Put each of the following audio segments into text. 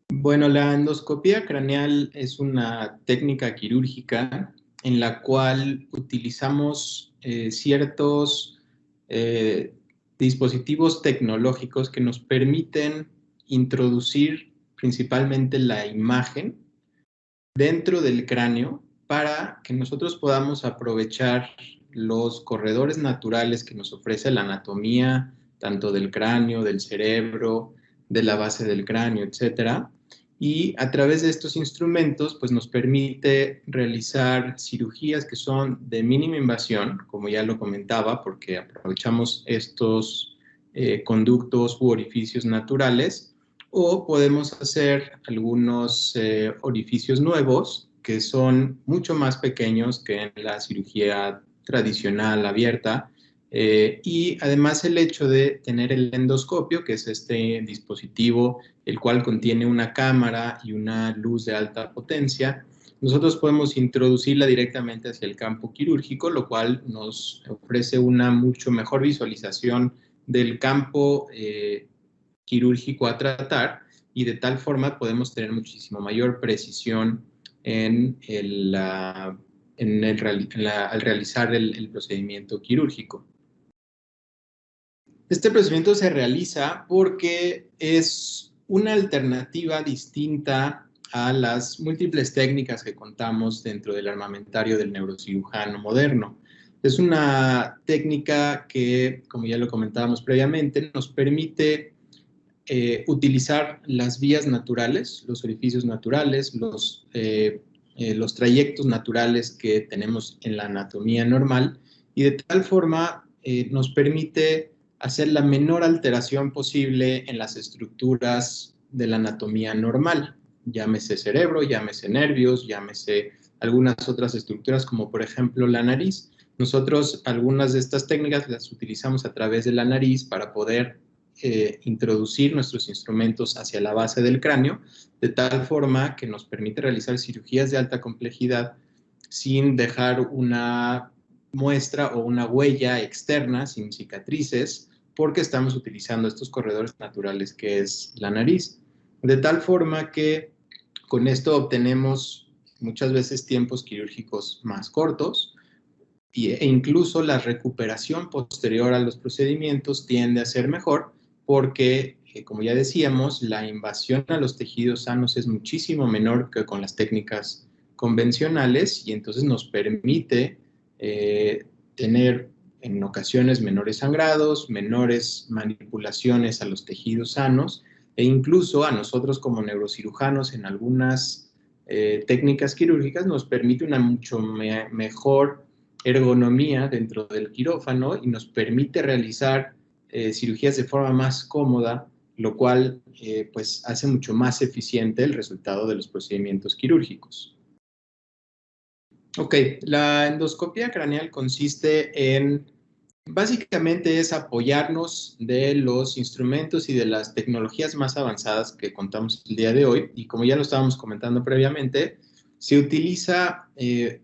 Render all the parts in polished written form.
Bueno, la endoscopía craneal es una técnica quirúrgica en la cual utilizamos ciertos eh, dispositivos tecnológicos que nos permiten introducir principalmente la imagen dentro del cráneo para que nosotros podamos aprovechar los corredores naturales que nos ofrece la anatomía, tanto del cráneo, del cerebro, de la base del cráneo, etcétera. Y a través de estos instrumentos, pues nos permite realizar cirugías que son de mínima invasión, como ya lo comentaba, porque aprovechamos estos conductos u orificios naturales, o podemos hacer algunos orificios nuevos que son mucho más pequeños que en la cirugía tradicional abierta. Y además el hecho de tener el endoscopio, que es este dispositivo el cual contiene una cámara y una luz de alta potencia, nosotros podemos introducirla directamente hacia el campo quirúrgico, lo cual nos ofrece una mucho mejor visualización del campo quirúrgico a tratar, y de tal forma podemos tener muchísimo mayor precisión al realizar el procedimiento quirúrgico. Este procedimiento se realiza porque es una alternativa distinta a las múltiples técnicas que contamos dentro del armamentario del neurocirujano moderno. Es una técnica que, como ya lo comentábamos previamente, nos permite utilizar las vías naturales, los orificios naturales, los trayectos naturales que tenemos en la anatomía normal, y de tal forma nos permite hacer la menor alteración posible en las estructuras de la anatomía normal, llámese cerebro, llámese nervios, llámese algunas otras estructuras como por ejemplo la nariz. Nosotros algunas de estas técnicas las utilizamos a través de la nariz para poder introducir nuestros instrumentos hacia la base del cráneo, de tal forma que nos permite realizar cirugías de alta complejidad sin dejar una muestra o una huella externa, sin cicatrices, porque estamos utilizando estos corredores naturales que es la nariz. De tal forma que con esto obtenemos muchas veces tiempos quirúrgicos más cortos, e incluso la recuperación posterior a los procedimientos tiende a ser mejor porque, como ya decíamos, la invasión a los tejidos sanos es muchísimo menor que con las técnicas convencionales, y entonces nos permite tener en ocasiones menores sangrados, menores manipulaciones a los tejidos sanos, e incluso a nosotros como neurocirujanos en algunas técnicas quirúrgicas nos permite una mucho mejor ergonomía dentro del quirófano y nos permite realizar cirugías de forma más cómoda, lo cual pues hace mucho más eficiente el resultado de los procedimientos quirúrgicos. Ok, la endoscopia craneal consiste en, básicamente es apoyarnos de los instrumentos y de las tecnologías más avanzadas que contamos el día de hoy, y como ya lo estábamos comentando previamente, se utiliza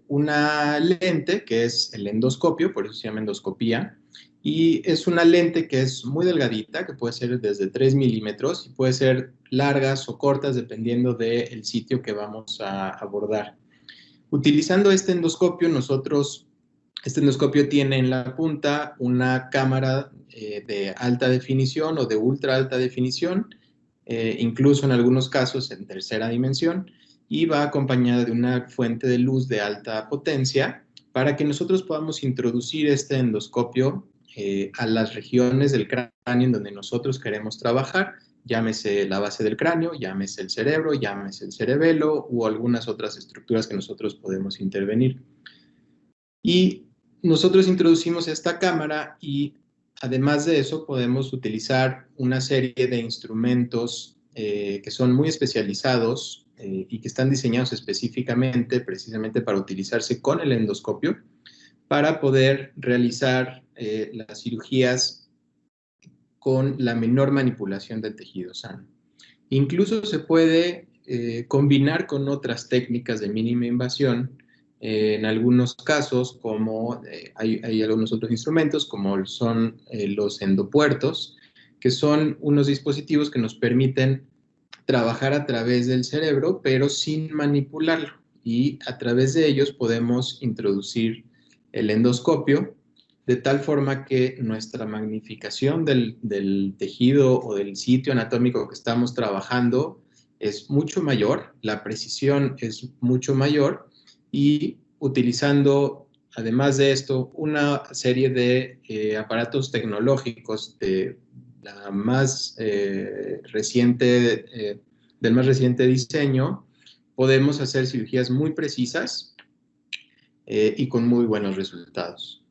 una lente que es el endoscopio, por eso se llama endoscopía, y es una lente que es muy delgadita, que puede ser desde 3 milímetros y puede ser largas o cortas dependiendo del sitio que vamos a abordar. Utilizando este endoscopio tiene en la punta una cámara de alta definición o de ultra alta definición, incluso en algunos casos en tercera dimensión, y va acompañada de una fuente de luz de alta potencia para que nosotros podamos introducir este endoscopio a las regiones del cráneo en donde nosotros queremos trabajar, llámese la base del cráneo, llámese el cerebro, llámese el cerebelo o algunas otras estructuras que nosotros podemos intervenir. Y nosotros introducimos esta cámara, y además de eso podemos utilizar una serie de instrumentos que son muy especializados y que están diseñados específicamente precisamente para utilizarse con el endoscopio para poder realizar las cirugías con la menor manipulación del tejido sano. Incluso se puede combinar con otras técnicas de mínima invasión, en algunos casos, como hay algunos otros instrumentos, como son los endopuertos, que son unos dispositivos que nos permiten trabajar a través del cerebro, pero sin manipularlo. Y a través de ellos podemos introducir el endoscopio de tal forma que nuestra magnificación del tejido o del sitio anatómico que estamos trabajando es mucho mayor, la precisión es mucho mayor y utilizando, además de esto, una serie de aparatos tecnológicos de la más reciente, del más reciente diseño, podemos hacer cirugías muy precisas y con muy buenos resultados.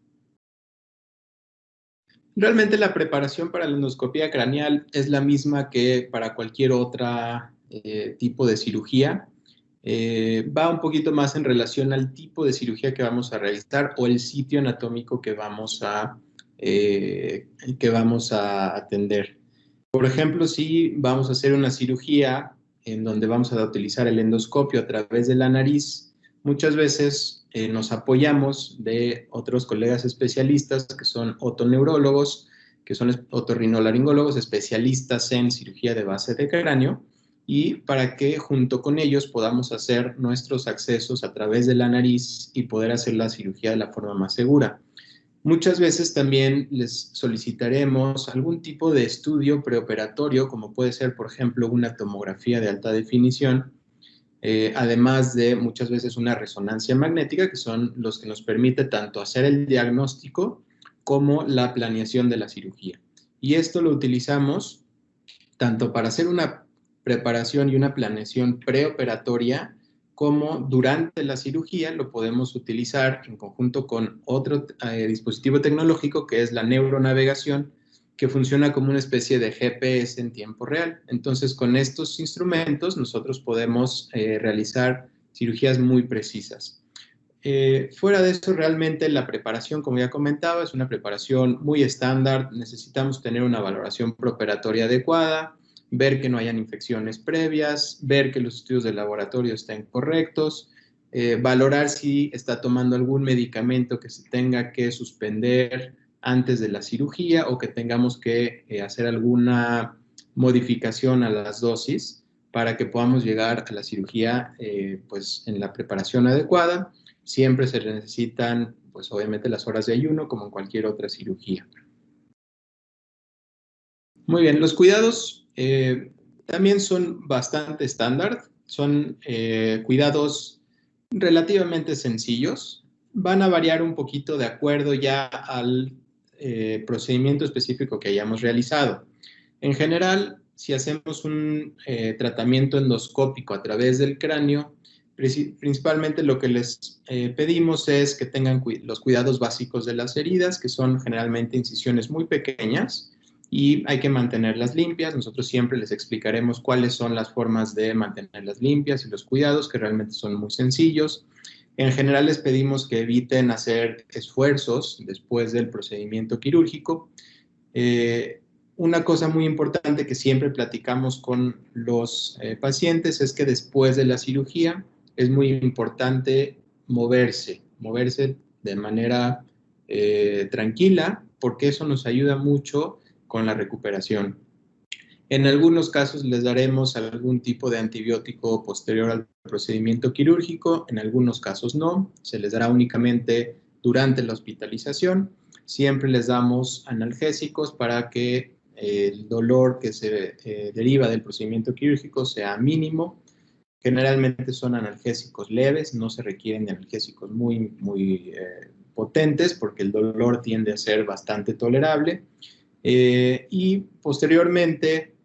Realmente la preparación para la endoscopía craneal es la misma que para cualquier otra tipo de cirugía. Va un poquito más en relación al tipo de cirugía que vamos a realizar o el sitio anatómico que vamos a atender. Por ejemplo, si vamos a hacer una cirugía en donde vamos a utilizar el endoscopio a través de la nariz, muchas veces nos apoyamos de otros colegas especialistas que son otoneurólogos, que son otorrinolaringólogos especialistas en cirugía de base de cráneo, y para que junto con ellos podamos hacer nuestros accesos a través de la nariz y poder hacer la cirugía de la forma más segura. Muchas veces también les solicitaremos algún tipo de estudio preoperatorio, como puede ser, por ejemplo, una tomografía de alta definición, además de muchas veces una resonancia magnética, que son los que nos permite tanto hacer el diagnóstico como la planeación de la cirugía. Y esto lo utilizamos tanto para hacer una preparación y una planeación preoperatoria, como durante la cirugía lo podemos utilizar en conjunto con otro dispositivo tecnológico que es la neuronavegación, que funciona como una especie de GPS en tiempo real. Entonces, con estos instrumentos nosotros podemos realizar cirugías muy precisas. Fuera de eso, realmente la preparación, como ya comentaba, es una preparación muy estándar. Necesitamos tener una valoración preoperatoria adecuada, ver que no hayan infecciones previas, ver que los estudios de laboratorio estén correctos, valorar si está tomando algún medicamento que se tenga que suspender antes de la cirugía o que tengamos que hacer alguna modificación a las dosis para que podamos llegar a la cirugía pues en la preparación adecuada. Siempre se necesitan, pues obviamente, las horas de ayuno, como en cualquier otra cirugía. Muy bien, los cuidados también son bastante estándar. Son cuidados relativamente sencillos. Van a variar un poquito de acuerdo ya al procedimiento específico que hayamos realizado. En general, si hacemos un tratamiento endoscópico a través del cráneo, principalmente lo que les pedimos es que tengan los cuidados básicos de las heridas, que son generalmente incisiones muy pequeñas y hay que mantenerlas limpias. Nosotros siempre les explicaremos cuáles son las formas de mantenerlas limpias y los cuidados, que realmente son muy sencillos. En general les pedimos que eviten hacer esfuerzos después del procedimiento quirúrgico. Una cosa muy importante que siempre platicamos con los pacientes es que después de la cirugía es muy importante moverse de manera tranquila, porque eso nos ayuda mucho con la recuperación. En algunos casos les daremos algún tipo de antibiótico posterior al procedimiento quirúrgico, en algunos casos no, se les dará únicamente durante la hospitalización. Siempre les damos analgésicos para que el dolor que se deriva del procedimiento quirúrgico sea mínimo. Generalmente son analgésicos leves, no se requieren de analgésicos muy potentes porque el dolor tiende a ser bastante tolerable. Y posteriormente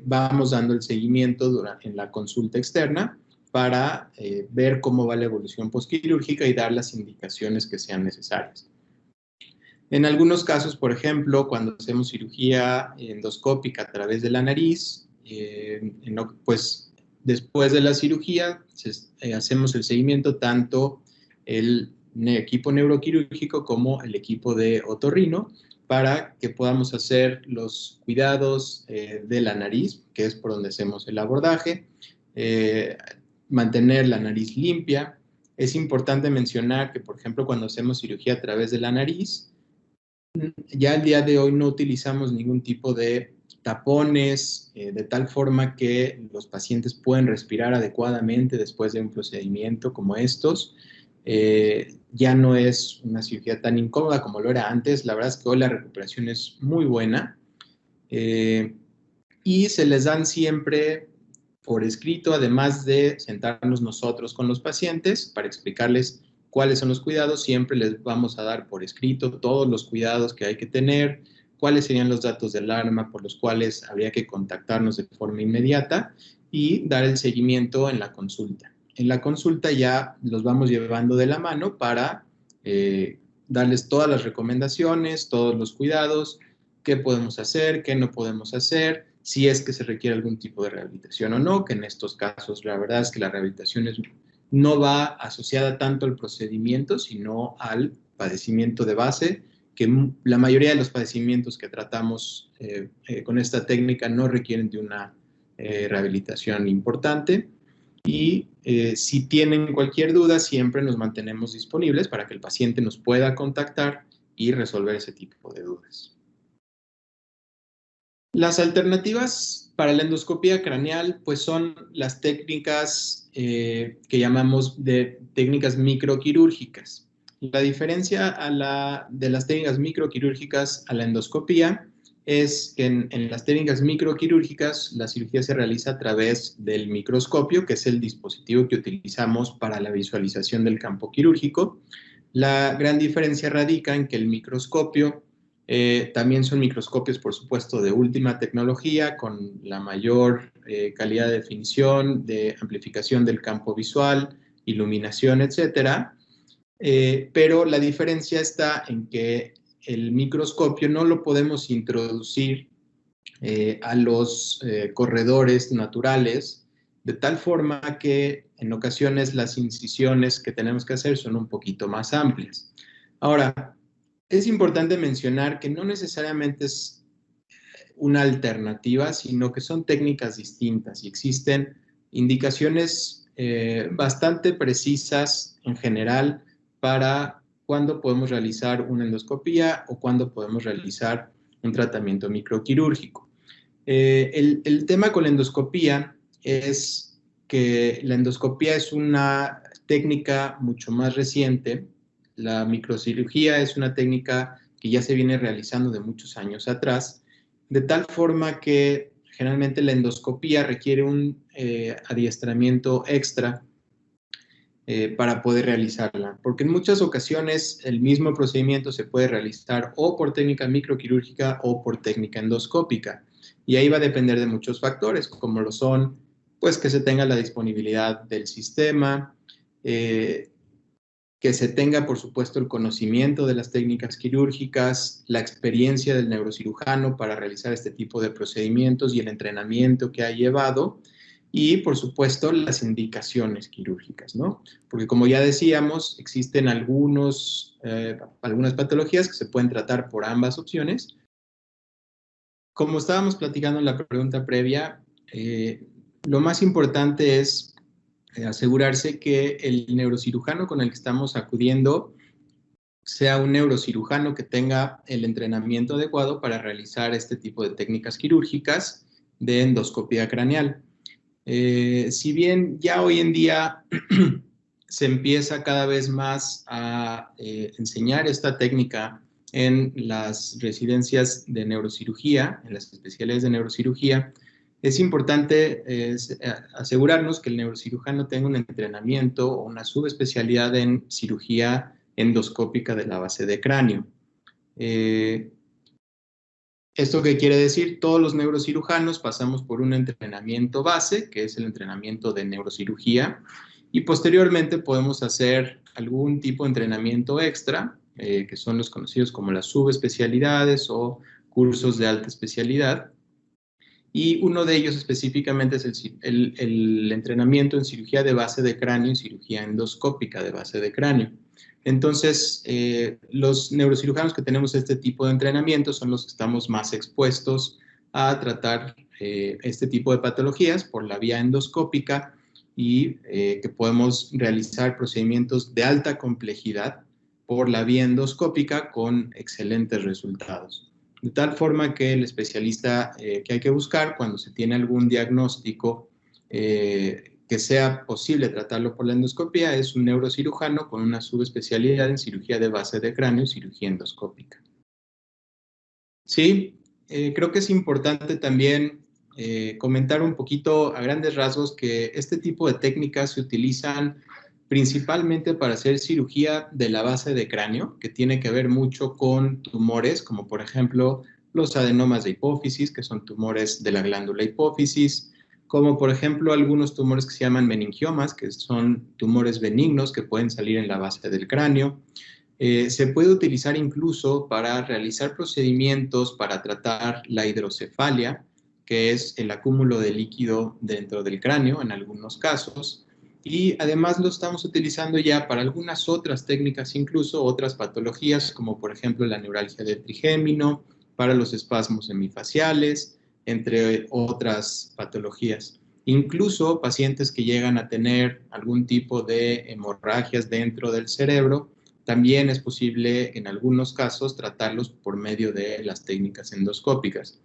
vamos dando el seguimiento en la consulta externa para ver cómo va la evolución postquirúrgica y dar las indicaciones que sean necesarias. En algunos casos, por ejemplo, cuando hacemos cirugía endoscópica a través de la nariz, pues después de la cirugía hacemos el seguimiento tanto el equipo neuroquirúrgico como el equipo de otorrino para que podamos hacer los cuidados de la nariz, que es por donde hacemos el abordaje, mantener la nariz limpia. Es importante mencionar que, por ejemplo, cuando hacemos cirugía a través de la nariz, ya al día de hoy no utilizamos ningún tipo de tapones, de tal forma que los pacientes pueden respirar adecuadamente después de un procedimiento como estos. Ya no es una cirugía tan incómoda como lo era antes. La verdad es que hoy la recuperación es muy buena. Y se les dan siempre por escrito, además de sentarnos nosotros con los pacientes para explicarles cuáles son los cuidados. Siempre les vamos a dar por escrito todos los cuidados que hay que tener, cuáles serían los datos de alarma por los cuales habría que contactarnos de forma inmediata y dar el seguimiento en la consulta. En la consulta ya los vamos llevando de la mano para darles todas las recomendaciones, todos los cuidados, qué podemos hacer, qué no podemos hacer, si es que se requiere algún tipo de rehabilitación o no, que en estos casos la verdad es que la rehabilitación no va asociada tanto al procedimiento, sino al padecimiento de base, que la mayoría de los padecimientos que tratamos con esta técnica no requieren de una rehabilitación importante. Y si tienen cualquier duda, siempre nos mantenemos disponibles para que el paciente nos pueda contactar y resolver ese tipo de dudas. Las alternativas para la endoscopía craneal, pues son las técnicas que llamamos de técnicas microquirúrgicas. La diferencia de las técnicas microquirúrgicas a la endoscopía es que en las técnicas microquirúrgicas la cirugía se realiza a través del microscopio, que es el dispositivo que utilizamos para la visualización del campo quirúrgico. La gran diferencia radica en que el microscopio también son microscopios, por supuesto, de última tecnología, con la mayor calidad de definición, de amplificación del campo visual, iluminación, etcétera. Pero la diferencia está en que el microscopio no lo podemos introducir a los corredores naturales, de tal forma que en ocasiones las incisiones que tenemos que hacer son un poquito más amplias. Ahora, es importante mencionar que no necesariamente es una alternativa, sino que son técnicas distintas y existen indicaciones bastante precisas en general para cuándo podemos realizar una endoscopía o cuándo podemos realizar un tratamiento microquirúrgico. El tema con la endoscopía es que la endoscopía es una técnica mucho más reciente. La microcirugía es una técnica que ya se viene realizando de muchos años atrás, de tal forma que generalmente la endoscopía requiere un adiestramiento extra para poder realizarla, porque en muchas ocasiones el mismo procedimiento se puede realizar o por técnica microquirúrgica o por técnica endoscópica, y ahí va a depender de muchos factores, como lo son, pues que se tenga la disponibilidad del sistema, que se tenga, por supuesto, el conocimiento de las técnicas quirúrgicas, la experiencia del neurocirujano para realizar este tipo de procedimientos y el entrenamiento que ha llevado, y, por supuesto, las indicaciones quirúrgicas, ¿no? Porque, como ya decíamos, existen algunas patologías que se pueden tratar por ambas opciones. Como estábamos platicando en la pregunta previa, lo más importante es asegurarse que el neurocirujano con el que estamos acudiendo sea un neurocirujano que tenga el entrenamiento adecuado para realizar este tipo de técnicas quirúrgicas de endoscopía craneal. Si bien ya hoy en día se empieza cada vez más a enseñar esta técnica en las residencias de neurocirugía, en las especialidades de neurocirugía, es importante asegurarnos que el neurocirujano tenga un entrenamiento o una subespecialidad en cirugía endoscópica de la base de cráneo. ¿Esto qué quiere decir? Todos los neurocirujanos pasamos por un entrenamiento base, que es el entrenamiento de neurocirugía, y posteriormente podemos hacer algún tipo de entrenamiento extra, que son los conocidos como las subespecialidades o cursos de alta especialidad. Y uno de ellos específicamente es el entrenamiento en cirugía de base de cráneo y cirugía endoscópica de base de cráneo. Entonces, los neurocirujanos que tenemos este tipo de entrenamiento son los que estamos más expuestos a tratar este tipo de patologías por la vía endoscópica y que podemos realizar procedimientos de alta complejidad por la vía endoscópica con excelentes resultados. de tal forma que el especialista que hay que buscar cuando se tiene algún diagnóstico que sea posible tratarlo por la endoscopia es un neurocirujano con una subespecialidad en cirugía de base de cráneo y cirugía endoscópica. Sí, creo que es importante también comentar un poquito a grandes rasgos que este tipo de técnicas se utilizan principalmente para hacer cirugía de la base de cráneo, que tiene que ver mucho con tumores, como por ejemplo los adenomas de hipófisis, que son tumores de la glándula hipófisis, como por ejemplo algunos tumores que se llaman meningiomas, que son tumores benignos que pueden salir en la base del cráneo. Se puede utilizar incluso para realizar procedimientos para tratar la hidrocefalia, que es el acúmulo de líquido dentro del cráneo en algunos casos. Y además lo estamos utilizando ya para algunas otras técnicas, incluso otras patologías, como por ejemplo la neuralgia del trigémino, para los espasmos hemifaciales, entre otras patologías. Incluso pacientes que llegan a tener algún tipo de hemorragias dentro del cerebro, también es posible en algunos casos tratarlos por medio de las técnicas endoscópicas.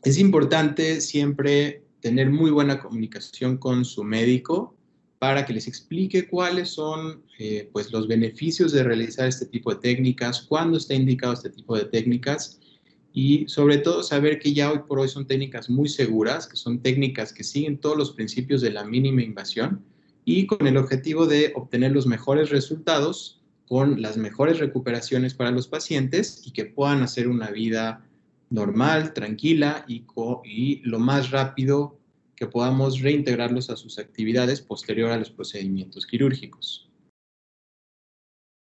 Es importante siempre tener muy buena comunicación con su médico para que les explique cuáles son pues los beneficios de realizar este tipo de técnicas, cuándo está indicado este tipo de técnicas y sobre todo saber que ya hoy por hoy son técnicas muy seguras, que son técnicas que siguen todos los principios de la mínima invasión y con el objetivo de obtener los mejores resultados con las mejores recuperaciones para los pacientes y que puedan hacer una vida normal, tranquila y lo más rápido que podamos reintegrarlos a sus actividades posterior a los procedimientos quirúrgicos.